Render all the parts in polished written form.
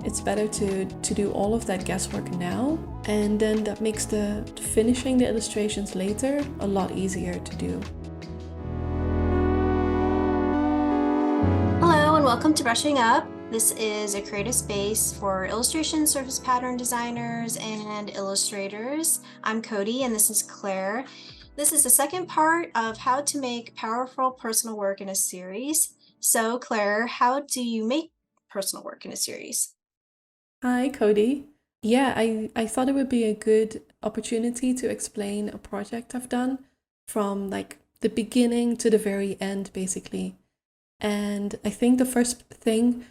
it's better to do all of that guesswork now, and then that makes the finishing the illustrations later a lot easier to do. Hello and welcome to Brushing Up. This is a creative space for illustration surface pattern designers and illustrators. I'm Cody and this is Claire. This is the second part of how to make powerful personal work in a series. So Claire, how do you make personal work in a series? Hi, Cody. Yeah, I thought it would be a good opportunity to explain a project I've done from like the beginning to the very end, basically. And I think the first thing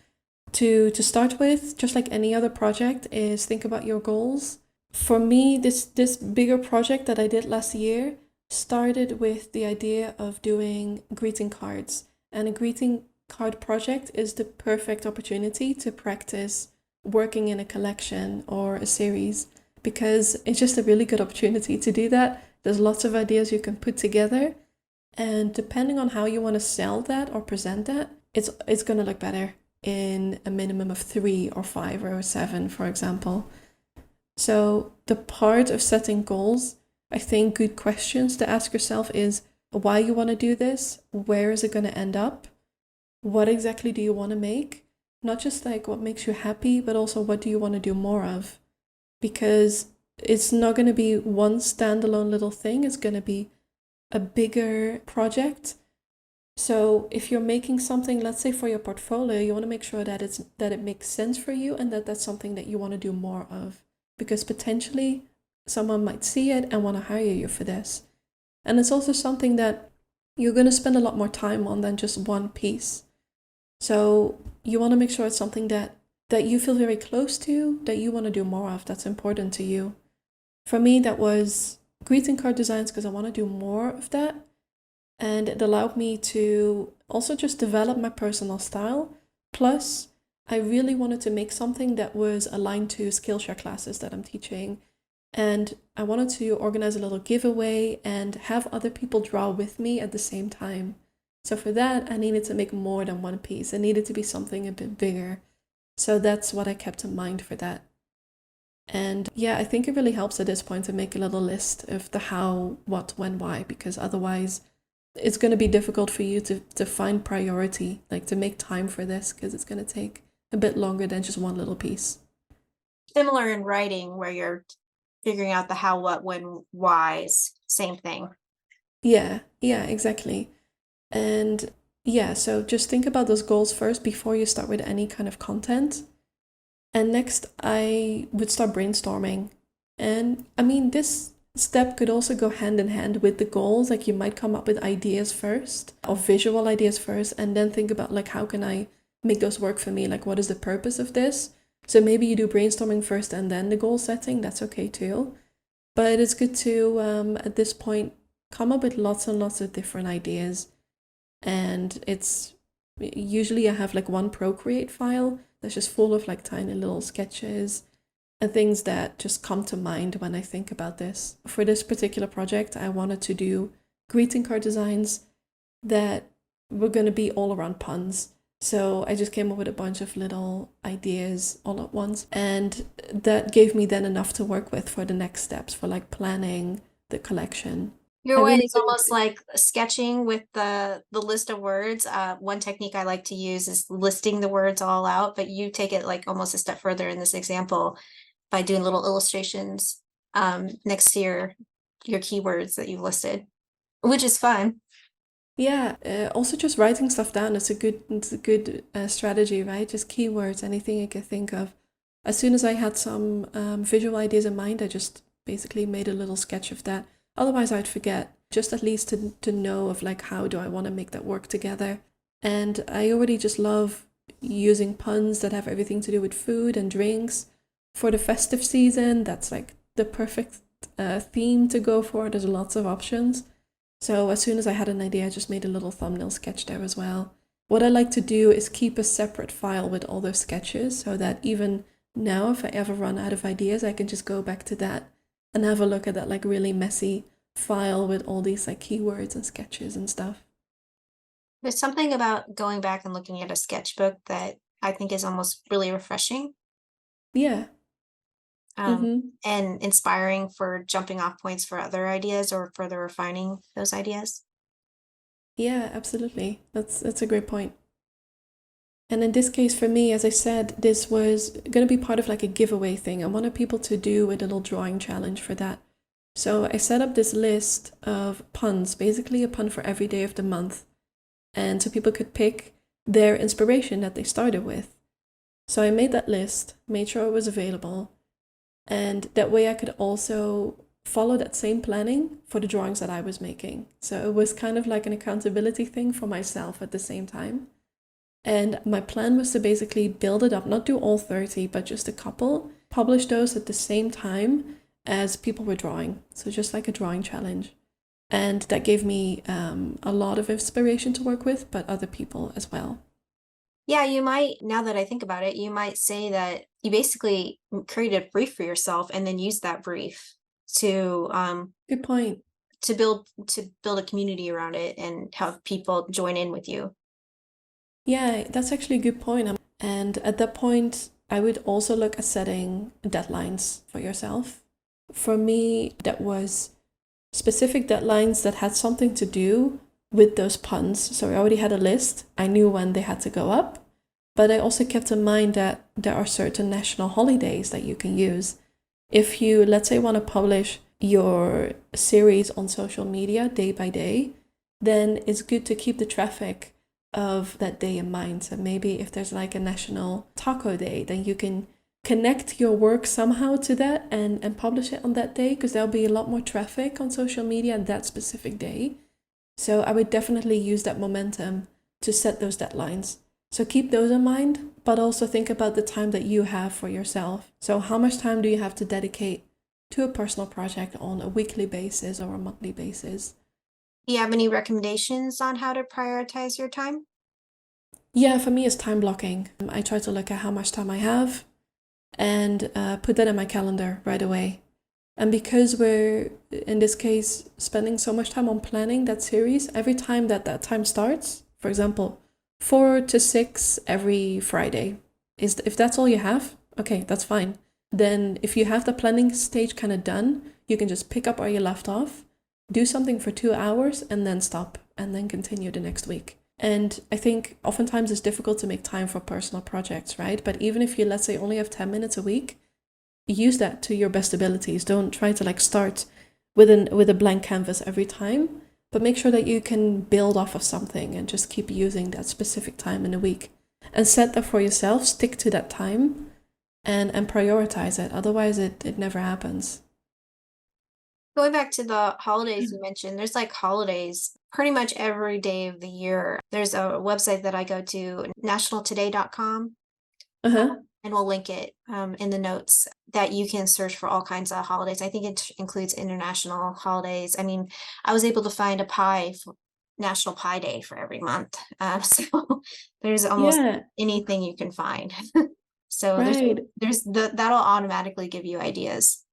to start with, just like any other project, is think about your goals. For me, this bigger project that I did last year started with the idea of doing greeting cards. And a greeting card project is the perfect opportunity to practice working in a collection or a series, because it's just a really good opportunity to do that. There's lots of ideas you can put together, and depending on how you want to sell that or present that, it's going to look better in a minimum of 3 or 5 or 7, for example. So the part of setting goals, I think good questions to ask yourself is why you want to do this, where is it going to end up, what exactly do you want to make, not just like what makes you happy, but also what do you want to do more of, because it's not going to be one standalone little thing, it's going to be a bigger project. So if you're making something, let's say for your portfolio, you want to make sure that it makes sense for you and that that's something that you want to do more of, because potentially someone might see it and want to hire you for this. And it's also something that you're going to spend a lot more time on than just one piece. So you want to make sure it's something that you feel very close to, that you want to do more of, that's important to you. For me, that was greeting card designs, because I want to do more of that. And it allowed me to also just develop my personal style. Plus, I really wanted to make something that was aligned to Skillshare classes that I'm teaching. And I wanted to organize a little giveaway and have other people draw with me at the same time. So for that, I needed to make more than one piece. It needed to be something a bit bigger. So that's what I kept in mind for that. And yeah, I think it really helps at this point to make a little list of the how, what, when, why, because otherwise it's going to be difficult for you to find priority, like to make time for this, because it's going to take a bit longer than just one little piece. Similar in writing where you're figuring out the how, what, when, whys, same thing. Yeah, exactly. And yeah, so just think about those goals first before you start with any kind of content. And next, I would start brainstorming. And I mean, this step could also go hand in hand with the goals. Like you might come up with ideas first, or visual ideas first, and then think about like, how can I make those work for me? Like, what is the purpose of this? So maybe you do brainstorming first and then the goal setting. That's okay too. But it's good to, at this point, come up with lots and lots of different ideas. And it's usually I have like one Procreate file that's just full of like tiny little sketches and things that just come to mind when I think about this. For this particular project, I wanted to do greeting card designs that were going to be all around puns. So I just came up with a bunch of little ideas all at once. And that gave me then enough to work with for the next steps, for like planning the collection. Your I way really is almost like sketching with the list of words. One technique I like to use is listing the words all out, but you take it like almost a step further in this example by doing little illustrations next to your keywords that you've listed, which is fun. Yeah, also just writing stuff down. It's a good strategy, right? Just keywords, anything you can think of. As soon as I had some visual ideas in mind, I just basically made a little sketch of that. Otherwise, I'd forget. Just at least to know of like how do I want to make that work together. And I already just love using puns that have everything to do with food and drinks. For the festive season, that's like the perfect theme to go for. There's lots of options. So as soon as I had an idea, I just made a little thumbnail sketch there as well. What I like to do is keep a separate file with all those sketches so that even now, if I ever run out of ideas, I can just go back to that and have a look at that like really messy file with all these like keywords and sketches and stuff. There's something about going back and looking at a sketchbook that I think is almost really refreshing. Yeah. um, Mm-hmm. and inspiring for jumping off points for other ideas or further refining those ideas. Yeah, absolutely. That's a great point. And in this case, for me, as I said, this was going to be part of like a giveaway thing. I wanted people to do a little drawing challenge for that. So I set up this list of puns, basically a pun for every day of the month. And so people could pick their inspiration that they started with. So I made that list, made sure it was available. And that way I could also follow that same planning for the drawings that I was making. So it was kind of like an accountability thing for myself at the same time. And my plan was to basically build it up, not do all 30, but just a couple, publish those at the same time as people were drawing. So just like a drawing challenge. And that gave me a lot of inspiration to work with, but other people as well. Yeah, you might, now that I think about it, you might say that you basically created a brief for yourself and then use that brief to Good point. to build a community around it and have people join in with you. Yeah, that's actually a good point. And at that point, I would also look at setting deadlines for yourself. For me, that was specific deadlines that had something to do with those puns. So I already had a list. I knew when they had to go up. But I also kept in mind that there are certain national holidays that you can use. If you, let's say, want to publish your series on social media day by day, then it's good to keep the traffic of that day in mind. So maybe if there's like a national taco day, then you can connect your work somehow to that and publish it on that day, because there'll be a lot more traffic on social media on that specific day. So I would definitely use that momentum to set those deadlines. So keep those in mind, but also think about the time that you have for yourself. So how much time do you have to dedicate to a personal project on a weekly basis or a monthly basis? Do you have any recommendations on how to prioritize your time? Yeah, for me, it's time blocking. I try to look at how much time I have and put that in my calendar right away. And because we're, in this case, spending so much time on planning that series, every time that time starts, for example, 4 to 6 every Friday, if that's all you have, okay, that's fine. Then if you have the planning stage kind of done, you can just pick up where you left off, do something for 2 hours, and then stop, and then continue the next week. And I think oftentimes it's difficult to make time for personal projects, right? But even if you, let's say, only have 10 minutes a week, use that to your best abilities. Don't try to like start with a blank canvas every time, but make sure that you can build off of something and just keep using that specific time in a week. And set that for yourself, stick to that time and prioritize it. Otherwise it never happens. Going back to the holidays you mentioned, there's like holidays pretty much every day of the year. There's a website that I go to, nationaltoday.com, Uh-huh. and we'll link it in the notes, that you can search for all kinds of holidays. I think it includes international holidays. I mean, I was able to find a pie for National Pie Day for every month. So there's almost Yeah, anything you can find. So right. that'll automatically give you ideas.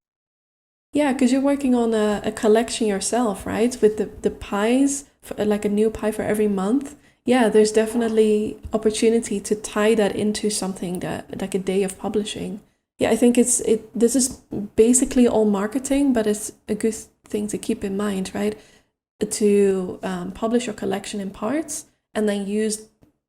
Yeah, because you're working on a collection yourself, right? With the pies, for, like a new pie for every month. Yeah, there's definitely opportunity to tie that into something that like a day of publishing. Yeah, I think this is basically all marketing, but it's a good thing to keep in mind, right? To publish your collection in parts and then use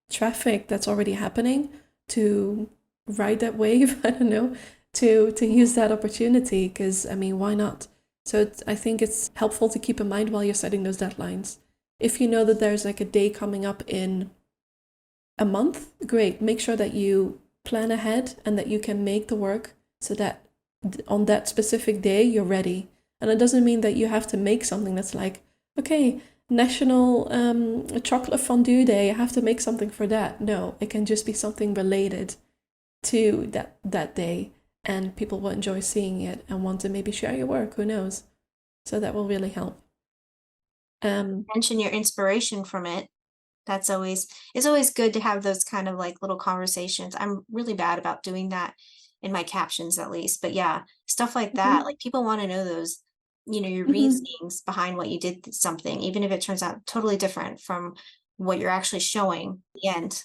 traffic that's already happening to ride that wave. I don't know, to use that opportunity, because I mean, why not? So I think it's helpful to keep in mind while you're setting those deadlines. If you know that there's like a day coming up in a month, great. Make sure that you plan ahead and that you can make the work so that on that specific day you're ready. And it doesn't mean that you have to make something that's like, okay, National Chocolate Fondue Day, I have to make something for that. No, it can just be something related to that day, and people will enjoy seeing it and want to maybe share your work. Who knows? So that will really help. Mention your inspiration from it. It's always good to have those kind of like little conversations. I'm really bad about doing that in my captions at least. But yeah, stuff like that. Mhm. Like people want to know those, your Mhm. reasonings behind what you did something, even if it turns out totally different from what you're actually showing at the end.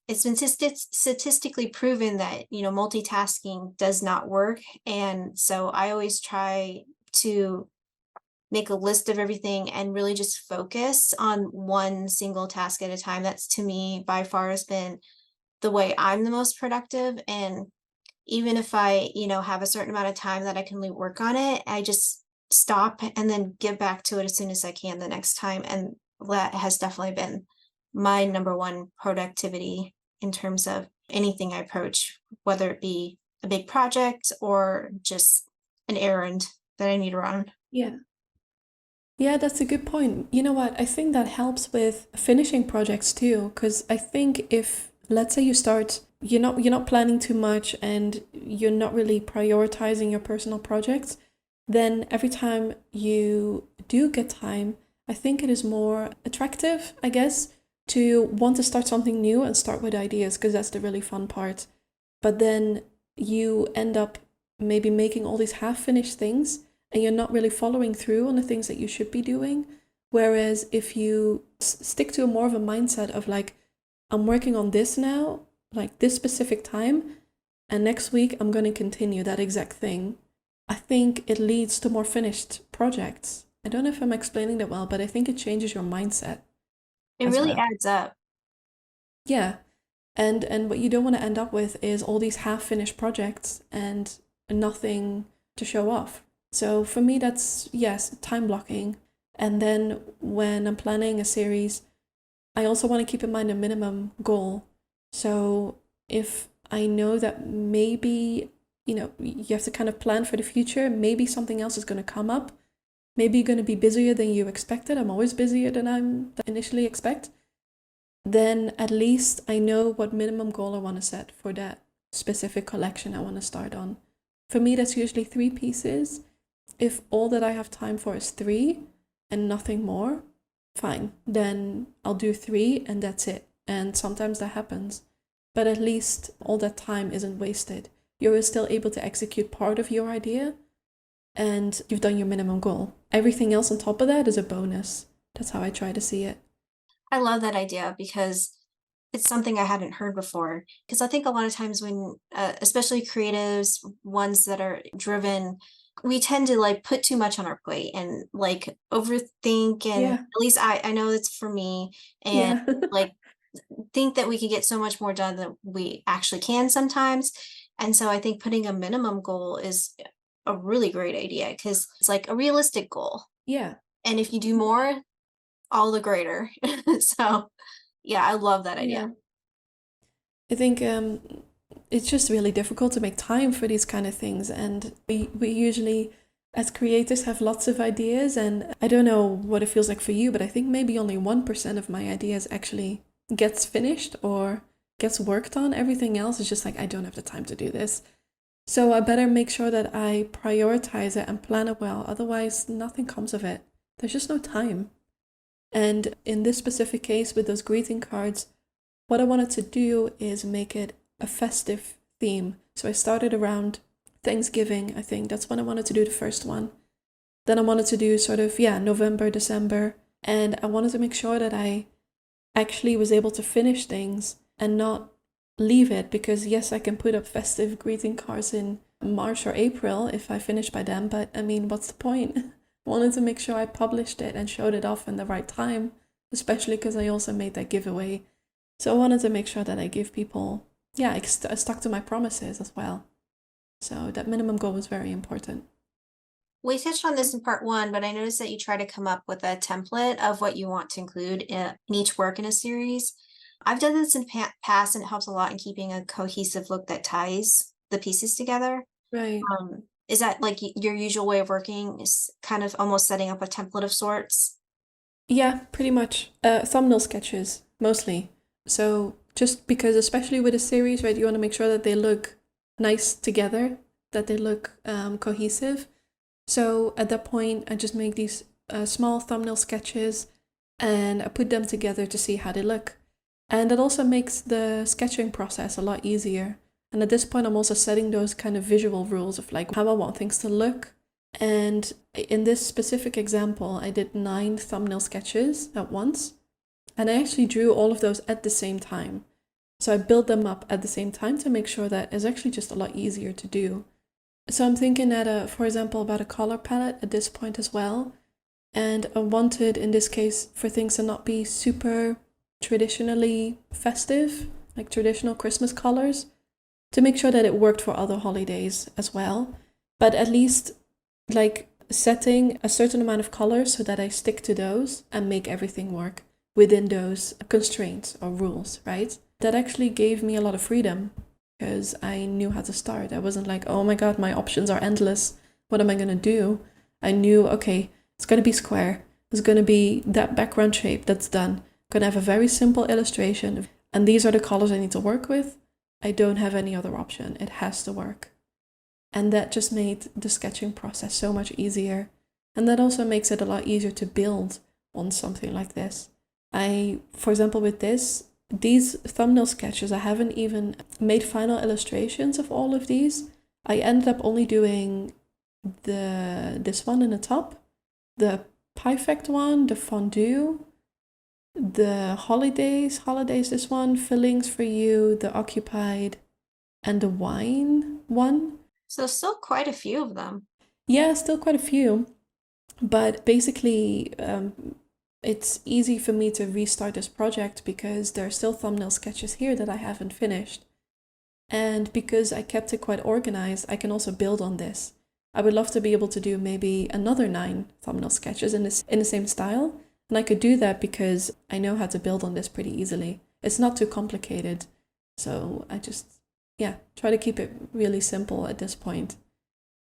it's been statistically proven that, multitasking does not work. And so I always try to make a list of everything and really just focus on one single task at a time. That's to me by far has been the way I'm the most productive. And even if I, have a certain amount of time that I can work on it, I just stop and then get back to it as soon as I can the next time. And that has definitely been my number one productivity in terms of anything I approach, whether it be a big project or just an errand that I need to run. Yeah. Yeah, that's a good point. You know what? I think that helps with finishing projects too, because I think if, let's say you start, you're not planning too much and you're not really prioritizing your personal projects, then every time you do get time, I think it is more attractive, I guess, to want to start something new and start with ideas, because that's the really fun part. But then you end up maybe making all these half-finished things and you're not really following through on the things that you should be doing. Whereas if you stick to more of a mindset of like, I'm working on this now, like this specific time, and next week I'm going to continue that exact thing, I think it leads to more finished projects. I don't know if I'm explaining that well, but I think it changes your mindset It as really well. adds up. Yeah. And what you don't want to end up with is all these half-finished projects and nothing to show off. So for me, that's, yes, time blocking. And then when I'm planning a series, I also want to keep in mind a minimum goal. So if I know that maybe, you have to kind of plan for the future, maybe something else is going to come up. Maybe you're going to be busier than you expected. I'm always busier than I initially expect. Then at least I know what minimum goal I want to set for that specific collection I want to start on. For me, that's usually 3 pieces. If all that I have time for is 3 and nothing more, fine. Then I'll do 3 and that's it. And sometimes that happens. But at least all that time isn't wasted. You're still able to execute part of your idea and you've done your minimum goal. Everything else on top of that is a bonus. That's how I try to see it. I love that idea because it's something I hadn't heard before. Because I think a lot of times when, especially creatives, ones that are driven, we tend to like put too much on our plate and like overthink. And Yeah, at least I know it's for me. And yeah. like think that we could get so much more done than we actually can sometimes. And so I think putting a minimum goal is a really great idea because it's like a realistic goal. Yeah, And if you do more, all the greater. So yeah, I love that idea. yeah. I think it's just really difficult to make time for these kind of things. And we usually, as creators, have lots of ideas. And I don't know what it feels like for you, but I think maybe only 1% of my ideas actually gets finished or gets worked on. Everything else is just like, I don't have the time to do this. So I better make sure that I prioritize it and plan it well. Otherwise, nothing comes of it. There's just no time. And in this specific case with those greeting cards, what I wanted to do is make it a festive theme. So I started around Thanksgiving, I think. That's when I wanted to do the first one. Then I wanted to do sort of, November, December. And I wanted to make sure that I actually was able to finish things and not leave it, because yes, I can put up festive greeting cards in March or April if I finish by then, but I mean, what's the point? I wanted to make sure I published it and showed it off in the right time, especially because I also made that giveaway. So I wanted to make sure that I give people, I stuck to my promises as well. So that minimum goal was very important. We touched on this in part one, but I noticed that you try to come up with a template of what you want to include in each work in a series. I've done this in past and it helps a lot in keeping a cohesive look that ties the pieces together. Right. Is that like your usual way of working, is kind of almost setting up a template of sorts? Yeah, pretty much. Thumbnail sketches, mostly. So just because, especially with a series, right, you want to make sure that they look nice together, that they look cohesive. So at that point, I just make these small thumbnail sketches and I put them together to see how they look. And it also makes the sketching process a lot easier. And at this point, I'm also setting those kind of visual rules of like how I want things to look. And in this specific example, I did 9 thumbnail sketches at once. And I actually drew all of those at the same time. So I build them up at the same time to make sure that it's actually just a lot easier to do. So I'm thinking for example, about a color palette at this point as well. And I wanted, in this case, for things to not be super traditionally festive, like traditional Christmas colors, to make sure that it worked for other holidays as well. But at least like setting a certain amount of colors so that I stick to those and make everything work within those constraints or rules, right? That actually gave me a lot of freedom because I knew how to start. I wasn't like, oh my God, my options are endless. What am I going to do? I knew, okay, it's going to be square. It's going to be that background shape that's done. I'm going to have a very simple illustration. And these are the colors I need to work with. I don't have any other option. It has to work. And that just made the sketching process so much easier. And that also makes it a lot easier to build on something like this. For example, with these thumbnail sketches, I haven't even made final illustrations of all of these. I ended up only doing this one in the top, the Perfect one, the fondue, the holidays, this one, fillings for you, the occupied, and the wine one. So still quite a few of them. Yeah, still quite a few. But basically, it's easy for me to restart this project because there are still thumbnail sketches here that I haven't finished. And because I kept it quite organized, I can also build on this. I would love to be able to do maybe another 9 thumbnail sketches in the same style. And I could do that because I know how to build on this pretty easily. It's not too complicated. So I just, try to keep it really simple at this point.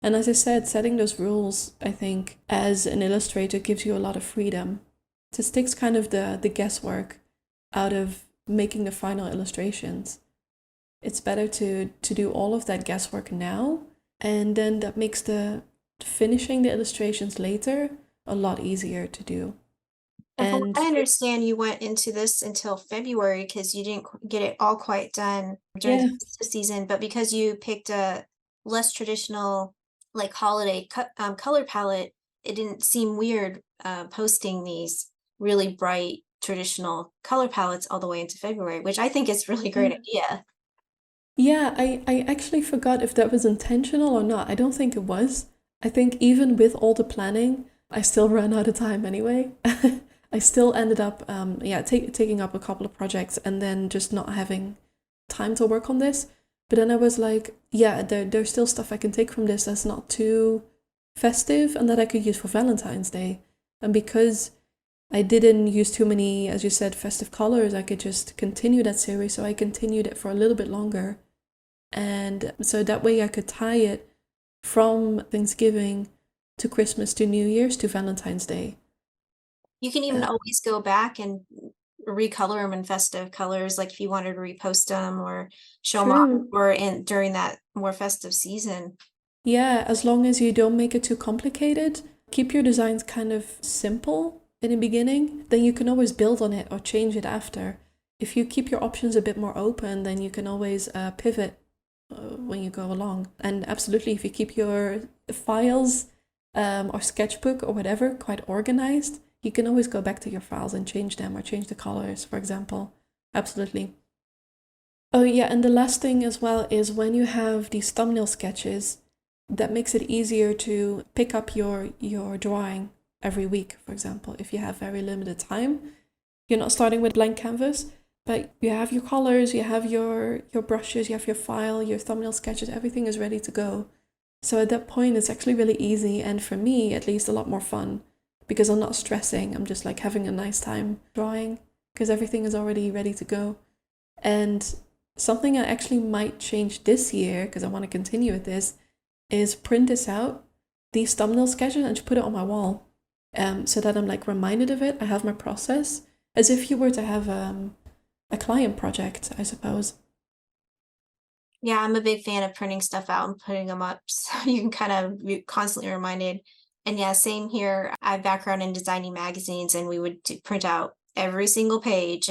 And as I said, setting those rules, I think, as an illustrator gives you a lot of freedom. It just takes kind of the guesswork out of making the final illustrations. It's better to do all of that guesswork now, and then that makes the finishing the illustrations later a lot easier to do. And from And what I understand, you went into this until February because you didn't get it all quite done during the yeah, festive season, but because you picked a less traditional, like holiday color palette, it didn't seem weird posting these really bright traditional color palettes all the way into February, which I think is really great idea. yeah, I actually forgot if that was intentional or not. I don't think it was. I think even with all the planning, I still ran out of time anyway. I still ended up, taking up a couple of projects and then just not having time to work on this. But then I was like, there's still stuff I can take from this that's not too festive and that I could use for Valentine's Day. And because I didn't use too many, as you said, festive colors, I could just continue that series. So I continued it for a little bit longer. And so that way I could tie it from Thanksgiving to Christmas to New Year's to Valentine's Day. You can even always go back and recolor them in festive colors, like if you wanted to repost them or show them off True. or during that more festive season. Yeah, as long as you don't make it too complicated, keep your designs kind of simple in the beginning, then you can always build on it or change it after. If you keep your options a bit more open, then you can always pivot when you go along. And absolutely, if you keep your files or sketchbook or whatever quite organized, you can always go back to your files and change them or change the colors, for example. Absolutely. Oh, yeah, and the last thing as well is when you have these thumbnail sketches, that makes it easier to pick up your drawing every week, for example. If you have very limited time, you're not starting with blank canvas, but you have your colors, you have your brushes, you have your file, your thumbnail sketches, everything is ready to go. So at that point, it's actually really easy, and for me, at least, a lot more fun because I'm not stressing. I'm just like having a nice time drawing because everything is already ready to go. And something I actually might change this year, because I want to continue with this, is print this out, these thumbnail sketches, and just put it on my wall, so that I'm like reminded of it. I have my process as if you were to have a client project, I suppose. Yeah, I'm a big fan of printing stuff out and putting them up so you can kind of be constantly reminded. And yeah, same here. I have background in designing magazines and we would print out every single page.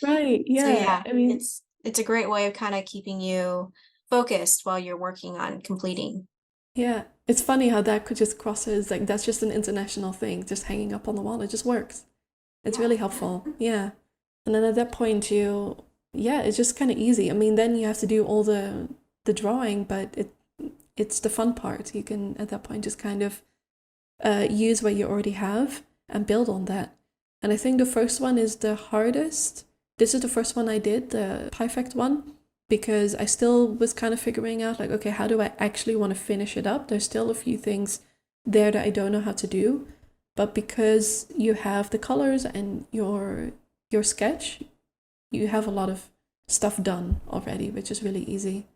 Right. So Yeah. yeah, I mean, it's a great way of kind of keeping you focused while you're working on completing. yeah. It's funny how that could just crosses like that's just an international thing, just hanging up on the wall. It just works. It's Yeah. really helpful. Yeah. And then at that point, yeah, it's just kind of easy. I mean, then you have to do all the drawing, but it's the fun part. You can at that point just kind of use what you already have and build on that. And I think the first one is the hardest. This is the first one I did, the perfect one, because I still was kind of figuring out like, okay, how do I actually want to finish it up? There's still a few things there that I don't know how to do. But because you have the colors and your sketch, you have a lot of stuff done already, which is really easy.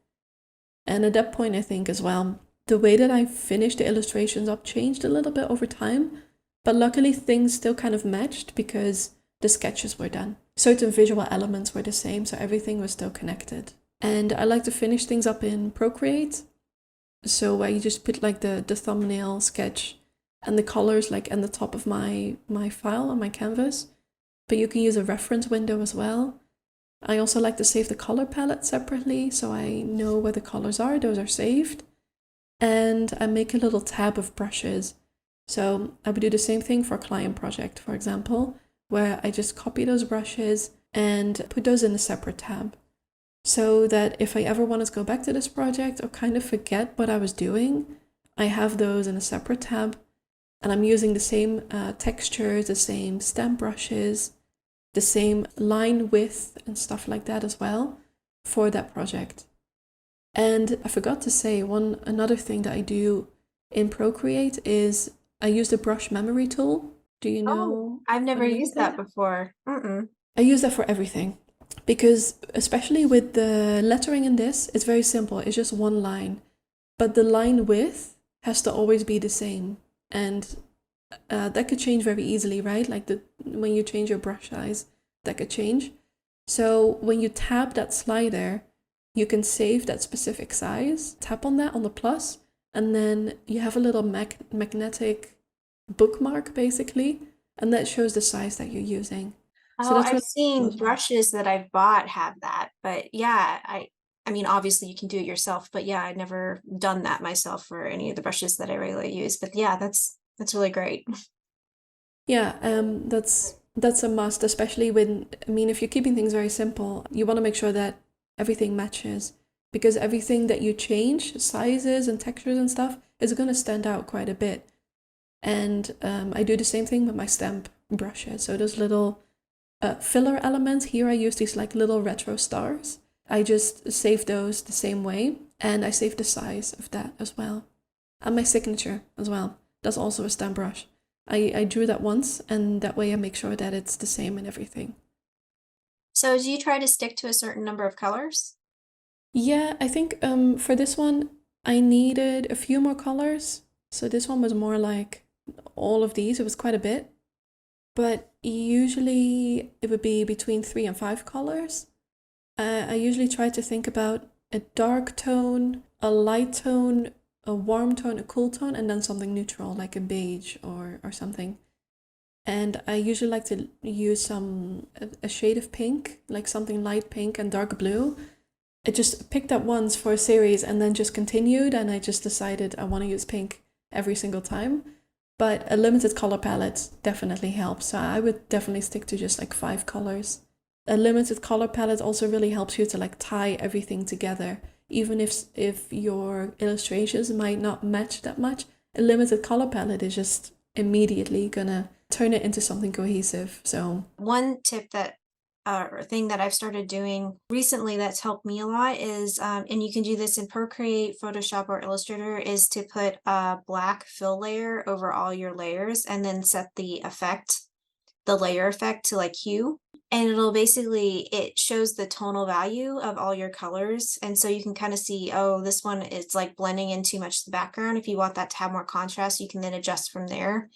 And at that point, I think as well, the way that I finished the illustrations up changed a little bit over time, but luckily things still kind of matched because the sketches were done. Certain visual elements were the same, so everything was still connected. And I like to finish things up in Procreate. So I just put like the thumbnail sketch and the colors like in the top of my file on my canvas. But you can use a reference window as well. I also like to save the color palette separately, so I know where the colors are, those are saved. And I make a little tab of brushes. So I would do the same thing for a client project, for example, where I just copy those brushes and put those in a separate tab. So that if I ever want to go back to this project or kind of forget what I was doing, I have those in a separate tab. And I'm using the same textures, the same stamp brushes, the same line width and stuff like that as well for that project. And I forgot to say another thing that I do in Procreate is I use the brush memory tool. Do you know? I've never Have you used that before. Mm-mm. I use that for everything because especially with the lettering in this, it's very simple. It's just one line, but the line width has to always be the same. And that could change very easily, right? Like when you change your brush size, that could change. So when you tap that slider, you can save that specific size, tap on that on the plus, and then you have a little magnetic bookmark basically, and that shows the size that you're using. So Oh, that's I've really cool seen as well. brushes that I've bought have that, but yeah, I mean, obviously you can do it yourself, but yeah, I've never done that myself for any of the brushes that I regularly use. But yeah, that's really great. Yeah, that's a must, especially when I mean if you're keeping things very simple, you want to make sure that everything matches because everything that you change, sizes and textures and stuff, is going to stand out quite a bit. And I do the same thing with my stamp brushes. So those little filler elements here, I use these like little retro stars. I just save those the same way, and I save the size of that as well, and my signature as well. That's also a stamp brush. I drew that once, and that way I make sure that it's the same in everything. So do you try to stick to a certain number of colors? Yeah, I think for this one, I needed a few more colors. So this one was more like all of these. It was quite a bit. But usually it would be between 3 and 5 colors. I usually try to think about a dark tone, a light tone, a warm tone, a cool tone, and then something neutral like a beige or something. And I usually like to use a shade of pink, like something light pink and dark blue. I just picked up once for a series and then just continued, and I just decided I want to use pink every single time. But a limited color palette definitely helps. So I would definitely stick to just like 5 colors. A limited color palette also really helps you to like tie everything together. Even if your illustrations might not match that much, a limited color palette is just immediately gonna turn it into something cohesive. So One tip that or thing that I've started doing recently that's helped me a lot is, and you can do this in Procreate, Photoshop, or Illustrator, is to put a black fill layer over all your layers and then set the layer effect to like hue. And it shows the tonal value of all your colors. And so you can kind of see, oh, this one is like blending in too much to the background. If you want that to have more contrast, you can then adjust from there.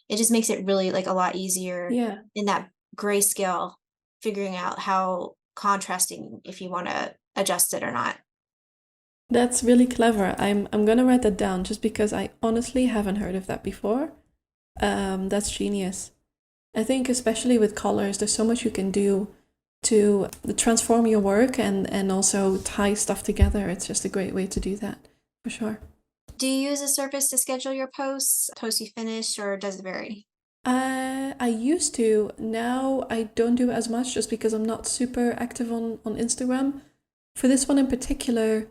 It just makes it really like a lot easier yeah, in that grayscale, figuring out how contrasting if you want to adjust it or not. that's really clever. I'm gonna write that down just because I honestly haven't heard of that before. That's genius. I think especially with colors, there's so much you can do to transform your work and also tie stuff together. It's just a great way to do that, for sure. Do you use a service to schedule your posts you finish, or does it vary? I used to. Now I don't do it as much just because I'm not super active on Instagram. For this one in particular,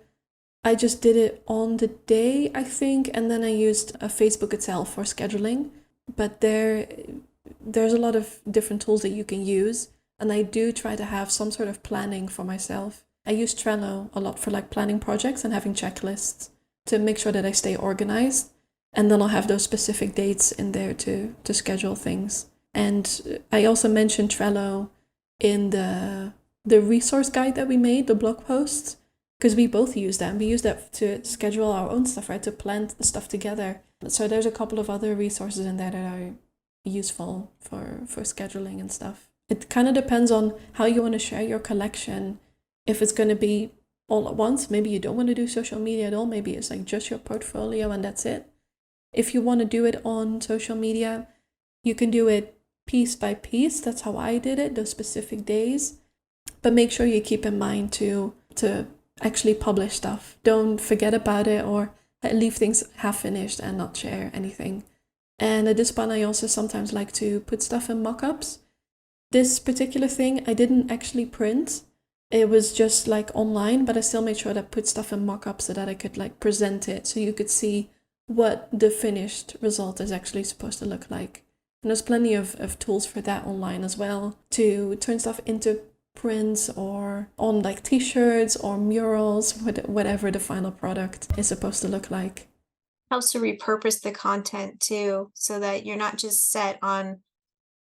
I just did it on the day, I think, and then I used Facebook itself for scheduling. But there's a lot of different tools that you can use, and I do try to have some sort of planning for myself. I use Trello a lot for like planning projects and having checklists to make sure that I stay organized, and then I'll have those specific dates in there to schedule things. And I also mentioned Trello in the resource guide that we made, the blog posts, because we both use that. And we use that to schedule our own stuff, right? To plan the stuff together. So there's a couple of other resources in there that are useful for scheduling and stuff. It kind of depends on how you want to share your collection. If it's going to be all at once, maybe you don't want to do social media at all. Maybe it's like just your portfolio and that's it. If you want to do it on social media, you can do it piece by piece. That's how I did it, those specific days. But make sure you keep in mind to actually publish stuff. Don't forget about it or leave things half finished and not share anything. And at this point, I also sometimes like to put stuff in mockups. This particular thing I didn't actually print. It was just like online, but I still made sure that I put stuff in mockups so that I could like present it so you could see what the finished result is actually supposed to look like. And there's plenty of tools for that online as well, to turn stuff into prints or on like t-shirts or murals, whatever the final product is supposed to look like. Helps to repurpose the content too, so that you're not just set on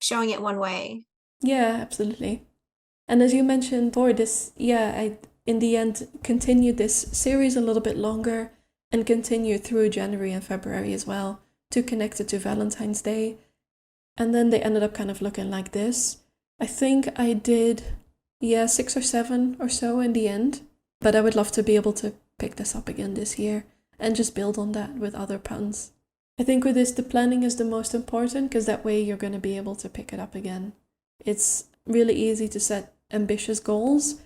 showing it one way. Yeah, absolutely. And as you mentioned for this, yeah, I in the end continued this series a little bit longer and continued through January and February as well to connect it to Valentine's Day. And then they ended up kind of looking like this. I think I did, 6 or 7 or so in the end. But I would love to be able to pick this up again this year and just build on that with other puns. I think with this, the planning is the most important because that way you're going to be able to pick it up again. It's really easy to set ambitious goals,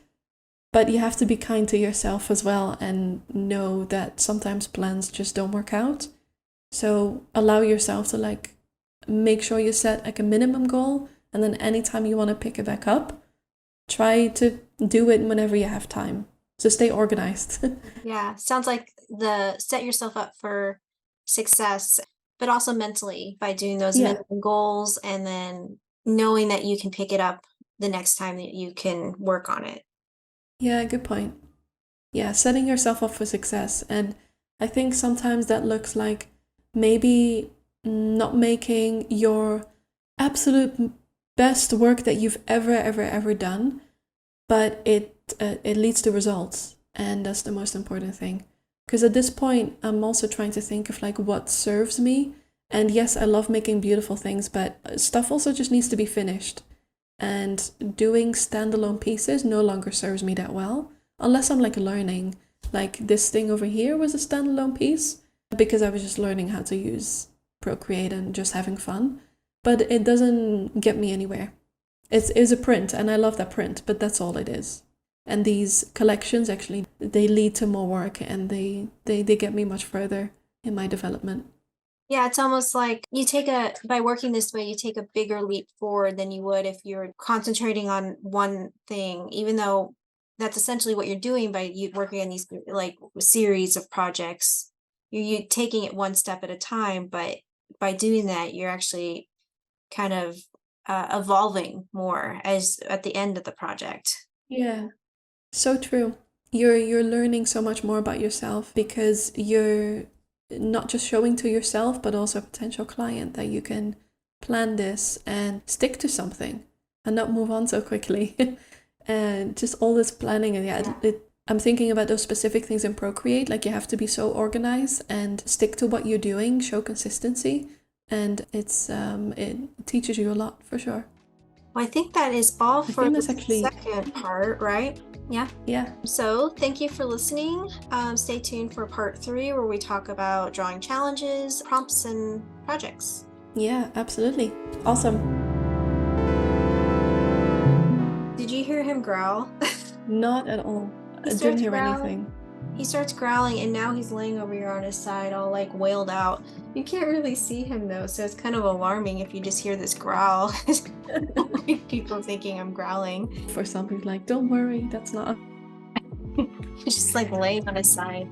but you have to be kind to yourself as well and know that sometimes plans just don't work out. So allow yourself to like make sure you set like a minimum goal, and then anytime you want to pick it back up, try to do it whenever you have time. So stay organized. Yeah, sounds like the set yourself up for success, but also mentally by doing those Yeah. minimum goals and then knowing that you can pick it up the next time that you can work on it. Yeah, good point. Yeah, setting yourself up for success. And I think sometimes that looks like maybe not making your absolute best work that you've ever done, but it leads to results, and that's the most important thing. Because at this point, I'm also trying to think of like what serves me. And yes, I love making beautiful things, but stuff also just needs to be finished. And doing standalone pieces no longer serves me that well, unless I'm like learning. Like this thing over here was a standalone piece because I was just learning how to use Procreate and just having fun. But it doesn't get me anywhere. It is a print, and I love that print, but that's all it is. And these collections actually, they lead to more work, and they get me much further in my development. Yeah, it's almost like by working this way, you take a bigger leap forward than you would if you're concentrating on one thing, even though that's essentially what you're doing by you working on these like series of projects. You taking it one step at a time, but by doing that, you're actually kind of evolving more as at the end of the project. Yeah, so true. You're learning so much more about yourself because you're not just showing to yourself, but also a potential client that you can plan this and stick to something and not move on so quickly. And just all this planning, and I'm thinking about those specific things in Procreate. Like you have to be so organized and stick to what you're doing, show consistency, and it teaches you a lot for sure. Well, I think that is all I for think the that's actually second part, right? Yeah. yeah. So thank you for listening. Stay tuned for part 3 where we talk about drawing challenges, prompts, and projects. Yeah, absolutely. Awesome. Did you hear him growl? Not at all. He I started didn't to hear growl. anything. He starts growling, and now he's laying over here on his side, all like wailed out. You can't really see him though, so it's kind of alarming if you just hear this growl. People thinking I'm growling. For some people, like, don't worry, that's not. He's just like laying on his side.